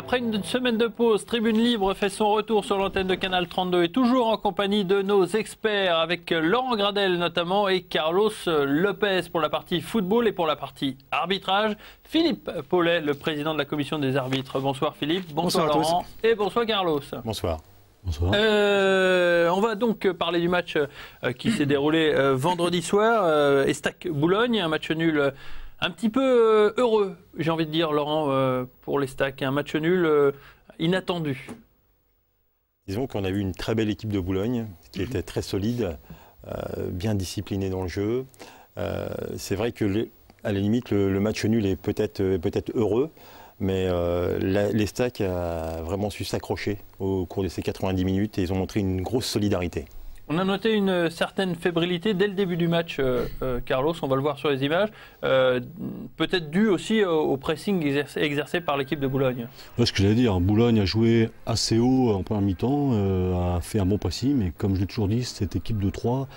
Après une semaine de pause, Tribune Libre fait son retour sur l'antenne de Canal 32 et toujours en compagnie de nos experts avec Laurent Gradel notamment et Carlos Lopez pour la partie football et pour la partie arbitrage. Philippe Paulet, le président de la commission des arbitres. Bonsoir Philippe, bonsoir Laurent et bonsoir Carlos. Bonsoir. Bonsoir. On va donc parler du match qui s'est déroulé vendredi soir. Estac-Boulogne, un match nul un petit peu heureux, j'ai envie de dire, Laurent, pour l'Estac. Un match nul inattendu. Disons qu'on a vu une très belle équipe de Boulogne, qui était très solide, bien disciplinée dans le jeu. C'est vrai que, à la limite, le match nul est peut-être heureux, mais l'Estac a vraiment su s'accrocher au cours de ces 90 minutes et ils ont montré une grosse solidarité. On a noté une certaine fébrilité dès le début du match, Carlos, on va le voir sur les images, peut-être dû aussi au pressing exercé par l'équipe de Boulogne. Ouais, ce que j'allais dire, Boulogne a joué assez haut en première mi-temps, a fait un bon pressing, mais comme je l'ai toujours dit, cette équipe de 3,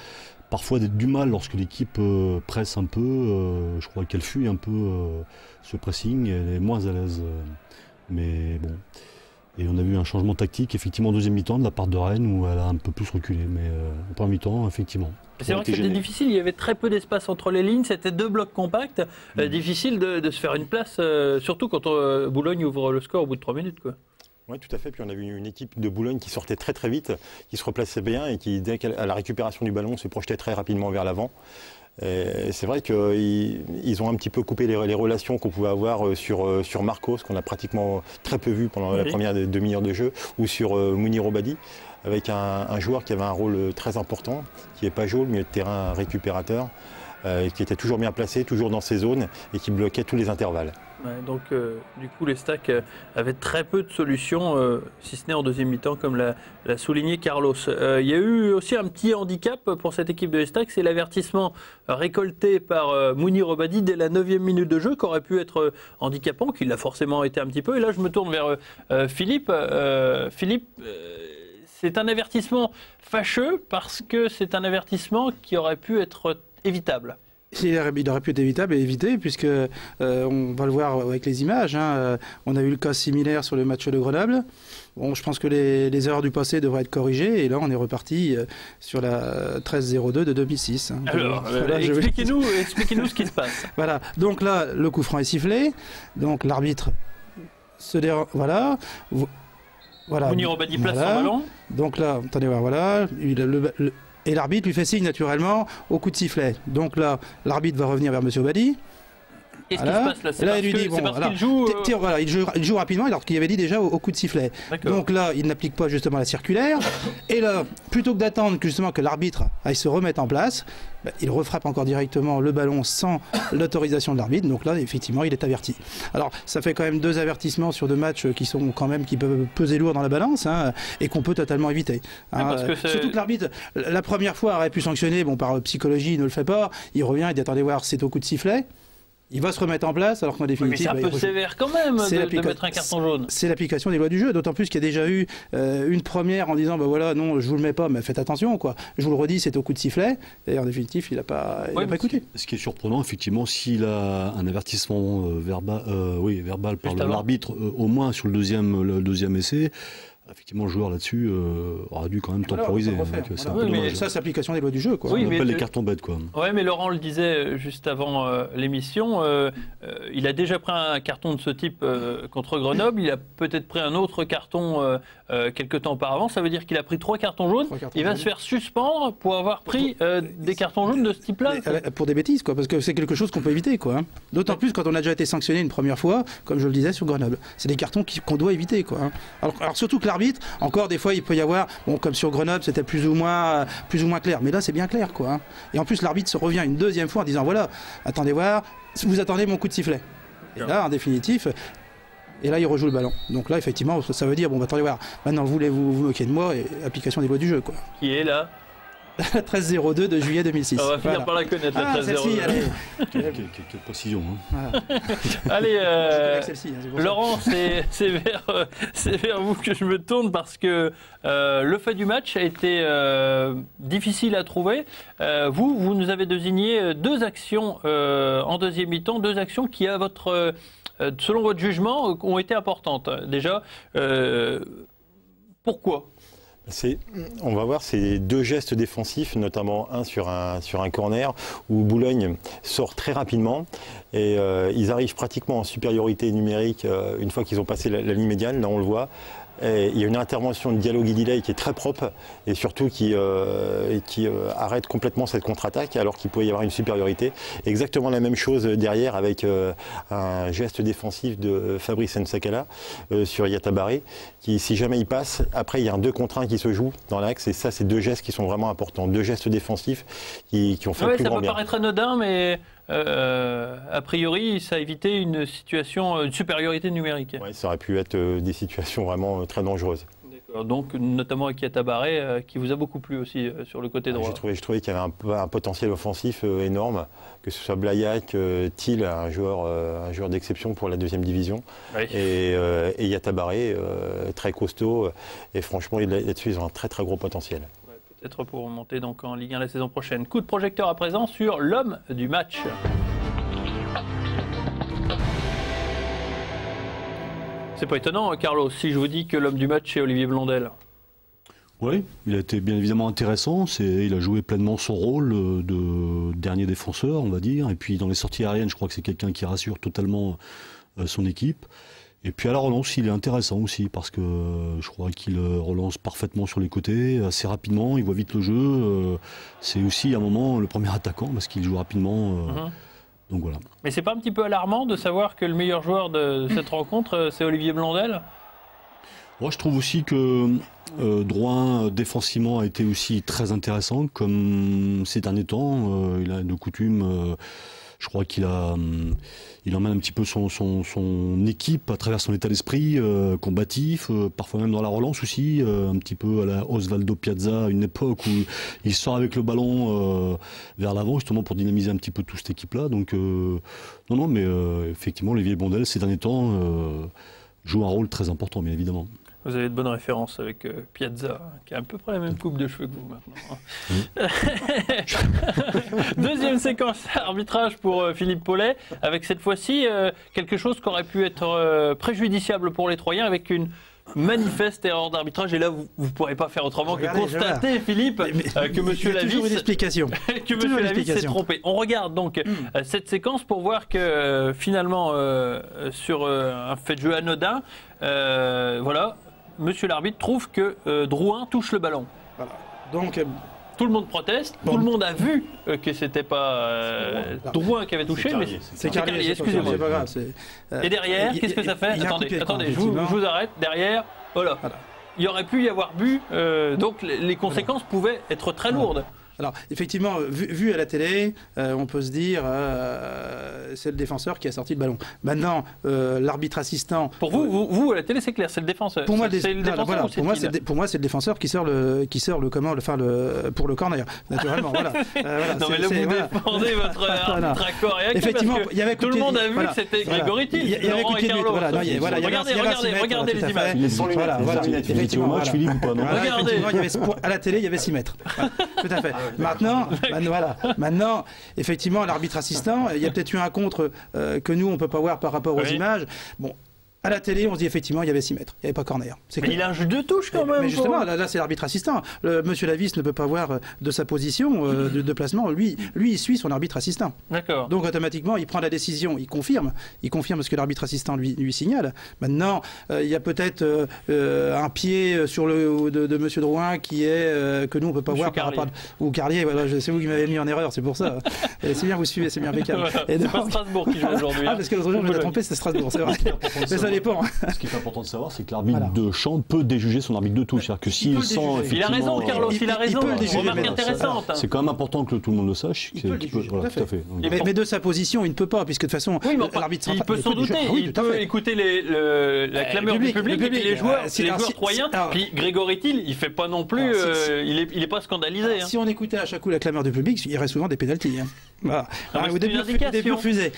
parfois a du mal lorsque l'équipe presse un peu, je crois qu'elle fuit un peu ce pressing, elle est moins à l'aise, mais bon. Et on a vu un changement tactique, effectivement, en deuxième mi-temps de la part de Rennes, où elle a un peu plus reculé. Mais en première mi-temps, effectivement. C'est vrai que c'était difficile, il y avait très peu d'espace entre les lignes, c'était 2 blocs compacts. Difficile de se faire une place, surtout quand Boulogne ouvre le score au bout de 3 minutes, quoi. Oui, tout à fait. Puis on a vu une équipe de Boulogne qui sortait très très vite, qui se replaçait bien et qui, dès qu'à la récupération du ballon, se projetait très rapidement vers l'avant. C'est vrai qu'ils ont un petit peu coupé les relations qu'on pouvait avoir sur Marcos, qu'on a pratiquement très peu vu pendant la première demi-heure de jeu, ou sur Mounir Obadi, avec un joueur qui avait un rôle très important, qui n'est pas Pajot, le milieu de terrain récupérateur, qui était toujours bien placé, toujours dans ses zones et qui bloquait tous les intervalles. Ouais, donc du coup l'Estac avait très peu de solutions, si ce n'est en deuxième mi-temps, comme l'a souligné Carlos. Il y a eu aussi un petit handicap pour cette équipe de l'Estac, c'est l'avertissement récolté par Mounir Obadi dès la 9e minute de jeu, qui aurait pu être handicapant, qui l'a forcément été un petit peu. Et là je me tourne vers Philippe. Philippe, c'est un avertissement fâcheux parce que c'est un avertissement qui aurait pu être évitable. Il aurait pu être évitable et évité, puisque on va le voir avec les images. On a eu le cas similaire sur le match de Grenoble. Bon, je pense que les erreurs du passé devraient être corrigées. Et là, on est reparti sur la 13-02 de 2006. Alors, voilà, expliquez-nous ce qui se passe. Voilà. Donc là, le coup franc est sifflé. Donc l'arbitre se dérange. Voilà. Mounir Obadi place son ballon. Donc là, attendez voir. Voilà. Et l'arbitre lui fait signe naturellement au coup de sifflet. Donc là, l'arbitre va revenir vers M. Obadi. Qu'est-ce qui se passe là? Là, il lui dit, bon, voilà, il joue rapidement alors qu'il avait dit déjà au coup de sifflet. Donc là, il n'applique pas justement la circulaire. Et là, plutôt que d'attendre justement que l'arbitre aille se remettre en place, il refrappe encore directement le ballon sans l'autorisation de l'arbitre. Donc là, effectivement, il est averti. Alors, ça fait quand même 2 avertissements sur 2 matchs qui peuvent peser lourd dans la balance, et qu'on peut totalement éviter. Surtout que l'arbitre, la première fois, aurait pu sanctionner, bon, par psychologie, il ne le fait pas. Il revient, il dit attendez voir, c'est au coup de sifflet. Il va se remettre en place, alors qu'en définitive... mais c'est un peu sévère quand même de mettre un carton jaune. C'est l'application des lois du jeu, d'autant plus qu'il y a déjà eu une première en disant, voilà, non, je vous le mets pas, mais faites attention, quoi. Je vous le redis, c'est au coup de sifflet, et en définitive, il n'a pas écouté. Ce qui est surprenant, effectivement, s'il a un avertissement verbal par l'arbitre, au moins sur le deuxième essai, effectivement, le joueur là-dessus aura dû quand même temporiser. Mais ça, c'est l'application des lois du jeu, quoi. On appelle les cartons bêtes, quoi. Oui, mais Laurent le disait juste avant l'émission, il a déjà pris un carton de ce type contre Grenoble, il a peut-être pris un autre carton quelques temps auparavant, ça veut dire qu'il a pris 3 cartons jaunes, il va se faire suspendre pour avoir pris des cartons jaunes de ce type-là. Pour des bêtises, quoi, parce que c'est quelque chose qu'on peut éviter, quoi. D'autant plus quand on a déjà été sanctionné une première fois, comme je le disais sur Grenoble. C'est des cartons qu'on doit éviter, quoi. Alors surtout que l'arbitre, encore des fois il peut y avoir, bon, comme sur Grenoble c'était plus ou moins clair, mais là c'est bien clair, quoi. Et en plus l'arbitre se revient une deuxième fois en disant voilà, attendez voir, vous attendez mon coup de sifflet. Et là en définitif, et là il rejoue le ballon. Donc là effectivement ça veut dire bon, attendez voir, maintenant vous voulez vous moquer de moi, et application des lois du jeu, quoi. Qui est là La 13-02 de juillet 2006. On va finir par la connaître, la 13-02. Quelle précision. Hein. Voilà. Allez, Laurent, c'est vers vous que je me tourne parce que le fait du match a été difficile à trouver. Vous nous avez désigné 2 actions en deuxième mi-temps, 2 actions qui, selon votre jugement, ont été importantes. Déjà, pourquoi ? On va voir ces 2 gestes défensifs, notamment un sur un corner où Boulogne sort très rapidement et ils arrivent pratiquement en supériorité numérique une fois qu'ils ont passé la ligne médiane, là on le voit. Et il y a une intervention de Diallo Guidilay qui est très propre et surtout qui arrête complètement cette contre-attaque alors qu'il pouvait y avoir une supériorité. Exactement la même chose derrière avec un geste défensif de Fabrice Nsakala sur Yatabaré qui, si jamais il passe, après il y a un 2 contre 1 qui se joue dans l'axe et ça c'est 2 gestes qui sont vraiment importants. 2 gestes défensifs qui ont fait le plus grand bien. Ça peut paraître anodin mais a priori ça a évité une supériorité numérique. Ouais, ça aurait pu être des situations vraiment très dangereuses. Donc, notamment avec Yatabaré, qui vous a beaucoup plu aussi sur le côté droit. Je trouvais qu'il y avait un potentiel offensif énorme, que ce soit Blaillac, Thiel, un joueur d'exception pour la 2e division, oui. et Yatabaré, très costaud. Et franchement, là-dessus, ils ont un très très gros potentiel. Ouais, peut-être pour monter donc en Ligue 1 la saison prochaine. Coup de projecteur à présent sur l'homme du match. C'est pas étonnant, Carlos, si je vous dis que l'homme du match est Olivier Blondel. Oui, il a été bien évidemment intéressant. Il a joué pleinement son rôle de dernier défenseur, on va dire. Et puis dans les sorties aériennes, je crois que c'est quelqu'un qui rassure totalement son équipe. Et puis à la relance, il est intéressant aussi parce que je crois qu'il relance parfaitement sur les côtés, assez rapidement. Il voit vite le jeu. C'est aussi à un moment le premier attaquant parce qu'il joue rapidement. Donc voilà. Mais c'est pas un petit peu alarmant de savoir que le meilleur joueur de cette rencontre, c'est Olivier Blondel ? Moi, je trouve aussi que Drouin, défensivement, a été aussi très intéressant, comme ces derniers temps. Il a de coutume, je crois qu'il emmène un petit peu son équipe à travers son état d'esprit combatif, parfois même dans la relance aussi, un petit peu à la Osvaldo Piazza, une époque où il sort avec le ballon vers l'avant, justement pour dynamiser un petit peu toute cette équipe-là. Donc, non, mais effectivement, Olivier Blondel, ces derniers temps, joue un rôle très important, bien évidemment. Vous avez de bonnes références avec Piazza, qui a à peu près la même coupe de cheveux que vous maintenant. Deuxième séquence arbitrage pour Philippe Paulet, avec cette fois-ci quelque chose qui aurait pu être préjudiciable pour les Troyens, avec une manifeste erreur d'arbitrage. Et là, vous ne pourrez pas faire autrement que constater, Philippe, que Monsieur Lavis s'est trompé. On regarde donc cette séquence pour voir que finalement, sur un fait de jeu anodin, voilà, Monsieur l'arbitre trouve que Drouin touche le ballon. Voilà. Donc, tout le monde proteste, tout le monde a vu que c'était pas Drouin qui avait touché, mais c'est Carlier, excusez-moi. Et derrière, qu'est-ce que ça fait? Attendez, je vous arrête. Derrière, voilà. Il y aurait pu y avoir but, donc les conséquences pouvaient être très lourdes. Alors, effectivement, vu à la télé, on peut se dire c'est le défenseur qui a sorti le ballon. Maintenant, l'arbitre assistant... Pour vous, à la télé, c'est clair, c'est le défenseur. Pour moi, pour moi, c'est le défenseur qui sort pour le corner, naturellement. Voilà. Non, mais là, vous défendez votre arbitre à corps et à effectivement, tout le monde a vu que c'était Grégory Thiel. Il y avait coup de pied. Regardez les images. Il est sans lunettes. Effectivement, au match, Philippe, ou pas? Regardez. À la télé, il y avait 6 mètres. Tout à fait. Maintenant, effectivement, l'arbitre assistant, il y a peut-être eu un contre que nous, on ne peut pas voir par rapport aux images. Bon. À la télé, on se dit effectivement, il y avait 6 mètres. Il n'y avait pas corner. Mais il a un jeu de touche quand même. Mais justement, là c'est l'arbitre assistant. Monsieur Lavis ne peut pas voir de sa position de placement. Lui, il suit son arbitre assistant. D'accord. Donc automatiquement, il prend la décision, il confirme ce que l'arbitre assistant lui signale. Maintenant, il y a peut-être un pied sur de Monsieur Drouin qui est que nous on peut pas voir Carlier. par rapport ou Carlier. Voilà, c'est vous qui m'avez mis en erreur, c'est pour ça. C'est bien, vous suivez, c'est bien impeccable. Voilà, c'est pas Strasbourg qui joue aujourd'hui. Parce que l'autre jour, je m'étais trompé, c'était Strasbourg, c'est vrai. ça dépend. Ce qui est important de savoir, c'est que l'arbitre de champ peut déjuger son arbitre de touche. C'est-à-dire que s'il sent effectivement... Il a raison, Carlos, il a raison. Remarque intéressante. C'est quand même important que tout le monde le sache. Il peut le déjuger, tout à fait. Mais de sa position, il ne peut pas, puisque de toute façon, l'arbitre central... Il peut s'en douter, il peut écouter la clameur du public et puis les joueurs troyens. Puis Grégory Thiel, il ne fait pas non plus... Il n'est pas scandalisé. Si on écoutait à chaque coup la clameur du public, il y aurait souvent des pénaltys. Ou des buts refusés.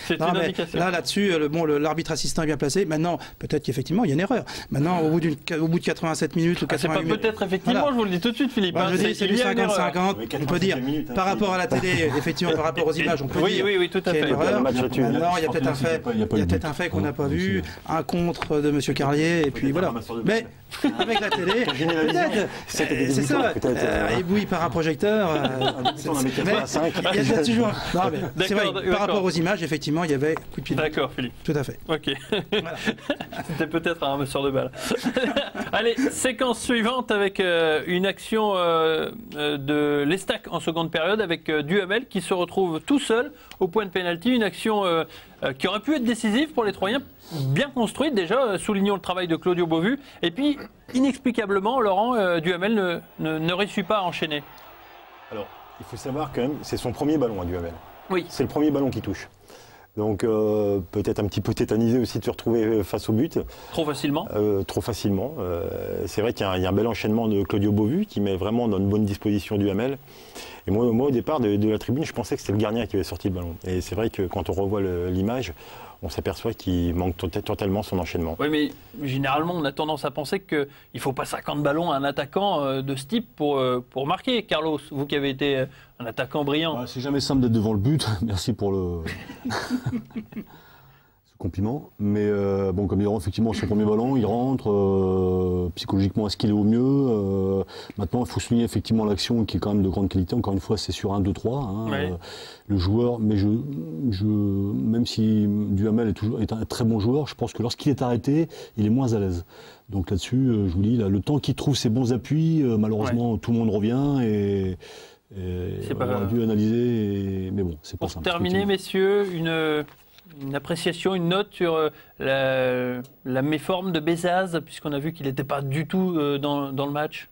Là-dessus, l'arbitre assistant est bien placé. Maintenant, peut-être qu'effectivement, il y a une erreur. Maintenant, au bout de 87 minutes ou 88 minutes... Peut-être, effectivement, je vous le dis tout de suite, Philippe. Je dis, c'est du 50-50. On peut dire, par rapport à la télé, effectivement, par rapport aux images, on peut dire oui, tout à fait. Maintenant, il y a peut-être un fait qu'on n'a pas vu, un contre de M. Carlier, et puis voilà. Mais avec la télé, peut-être, c'est ça, ébouilli par un projecteur. Il y a toujours... C'est vrai, par rapport aux images, effectivement, il y avait coup de pied. D'accord, Philippe. Tout à fait. Ok. Voilà. C'était peut-être un ramasseur de balles. Allez, séquence suivante avec une action de l'Estac en seconde période avec Duhamel qui se retrouve tout seul au point de pénalty. Une action qui aurait pu être décisive pour les Troyens, bien construite déjà, soulignons le travail de Claudio Beauvu. Et puis, inexplicablement, Laurent, Duhamel ne réussit pas à enchaîner. Alors, il faut savoir quand même, c'est son premier ballon à Duhamel. Oui. C'est le premier ballon qui touche. Donc peut-être un petit peu tétanisé aussi de se retrouver face au but. Trop facilement. Trop facilement. C'est vrai qu'il y a un bel enchaînement de Claudio Beauvu qui met vraiment dans une bonne disposition Duhamel. Et moi au départ de la tribune, je pensais que c'était le gardien qui avait sorti le ballon. Et c'est vrai que quand on revoit l'image, on s'aperçoit qu'il manque totalement son enchaînement. Oui, mais généralement, on a tendance à penser qu'il ne faut pas 50 ballons à un attaquant de ce type pour marquer. Carlos, vous qui avez été un attaquant brillant. C'est jamais simple d'être devant le but. Merci pour ce compliment. Mais bon, comme il rentre effectivement son premier ballon, il rentre. Psychologiquement, est-ce qu'il est au mieux Maintenant, il faut souligner effectivement l'action qui est quand même de grande qualité. Encore une fois, c'est sur 1, 2, 3. Le joueur, mais même si Duhamel est un très bon joueur, je pense que lorsqu'il est arrêté, il est moins à l'aise. Donc là-dessus, je vous dis, le temps qu'il trouve ses bons appuis, malheureusement, tout le monde revient et on aurait dû analyser. Mais bon, c'est pas simple. Pour terminer, messieurs, une appréciation, une note sur la méforme de Bézaz, puisqu'on a vu qu'il n'était pas du tout dans le match.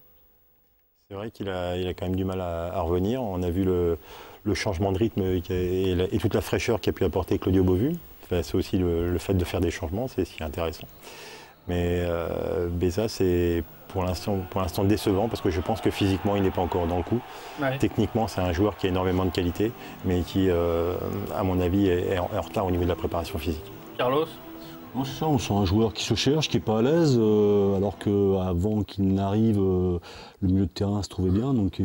C'est vrai qu'il a quand même du mal à revenir. On a vu le changement de rythme et toute la fraîcheur qu'a pu apporter Claudio Beauvu. C'est aussi le fait de faire des changements, c'est ce qui est intéressant. Mais Bézaz, c'est pour l'instant décevant parce que je pense que physiquement, il n'est pas encore dans le coup. Ouais. Techniquement, c'est un joueur qui a énormément de qualité, mais qui, à mon avis, est en retard au niveau de la préparation physique. Carlos ? Moi, c'est ça, on sent un joueur qui se cherche, qui n'est pas à l'aise, alors qu'avant qu'il n'arrive, le milieu de terrain se trouvait bien. Donc,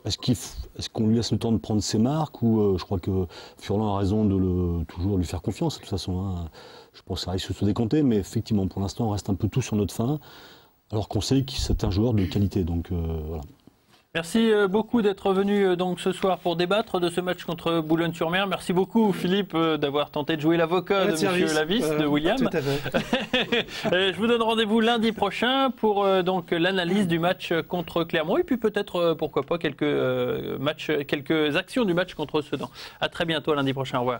est-ce qu'on lui laisse le temps de prendre ses marques ou je crois que Furlan a raison de toujours lui faire confiance, de toute façon. Hein. Je pense que ça risque de se décompter, mais effectivement, pour l'instant, on reste un peu tous sur notre fin, alors qu'on sait que c'est un joueur de qualité. Donc, voilà. Merci beaucoup d'être venu donc ce soir pour débattre de ce match contre Boulogne-sur-Mer. Merci beaucoup Philippe d'avoir tenté de jouer l'avocat de Monsieur Lavis, de William. Tout à fait. Je vous donne rendez-vous lundi prochain pour donc l'analyse du match contre Clermont et puis peut-être pourquoi pas quelques actions du match contre Sedan. À très bientôt lundi prochain. Au revoir.